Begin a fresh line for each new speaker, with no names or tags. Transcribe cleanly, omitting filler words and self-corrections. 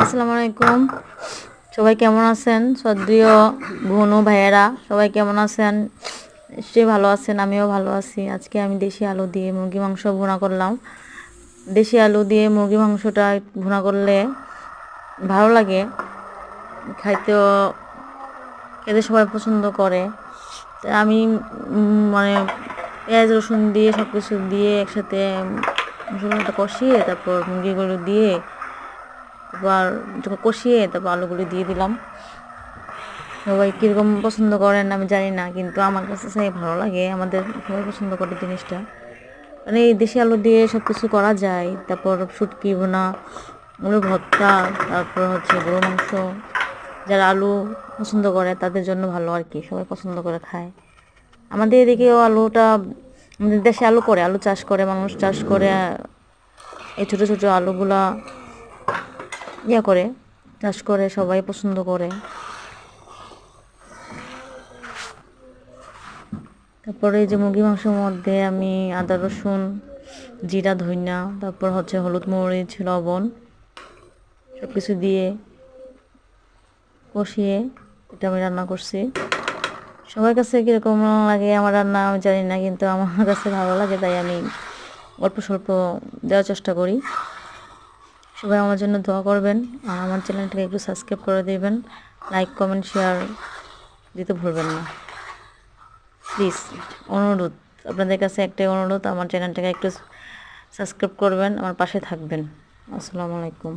আসসালামু আলাইকুম। সবাই কেমন আছেন? শ্রদ্ধেয় বোন ও ভাইয়েরা সবাই কেমন আছেন? নিশ্চয়ই ভালো আছেন, আমিও ভালো আছি। আজকে আমি দেশি আলু দিয়ে মুরগি মাংস ভুনা করলাম। দেশি আলু দিয়ে মুরগি মাংসটা ভুনা করলে ভালো লাগে, খাইতেও খেতে সবাই পছন্দ করে। তো আমি মানে পেঁয়াজ রসুন দিয়ে সব কিছু দিয়ে একসাথে মশলাটা কষিয়ে তারপর মুরগিগুলো দিয়ে আবার কষিয়ে তারপর আলুগুলো দিয়ে দিলাম। সবাই কীরকম পছন্দ করেন আমি জানি না, কিন্তু আমার কাছে চাই ভালো লাগে, আমাদের সবাই পছন্দ করে জিনিসটা। মানে এই দেশি আলু দিয়ে সব কিছু করা যায়। তারপর শুটকি বোনা, আলু ভর্তা, তারপর হচ্ছে গরু মাংস। যারা আলু পছন্দ করে তাদের জন্য ভালো আর কি, সবাই পছন্দ করে খায়। আমাদের এদিকেও আলুটা, আমাদের দেশে আলু করে, আলু চাষ করে, মানুষ চাষ করে এই ছোটো ছোটো আলুগুলা করে চাষ করে, সবাই পছন্দ করে। তারপরে এই যে মুরগি মাংসের মধ্যে আমি আদা রসুন জিরা ধনিয়া তারপর হচ্ছে হলুদ মরিচ লবণ সব কিছু দিয়ে কষিয়ে এটা আমি রান্না করছি। সবার কাছে কীরকম লাগে আমার রান্না আমি জানি না, কিন্তু আমার কাছে ভালো লাগে, তাই আমি অল্প স্বল্প দেওয়ার চেষ্টা করি। সবাই আমার জন্য দোয়া করবেন আর আমার চ্যানেলটাকে একটু সাবস্ক্রাইব করে দেবেন, লাইক কমেন্ট শেয়ার দিতে ভুলবেন না প্লিজ। অনুরোধ, আপনাদের কাছে একটাই অনুরোধ, আমার চ্যানেলটাকে একটু সাবস্ক্রাইব করবেন, আমার পাশে থাকবেন। আসসালামু আলাইকুম।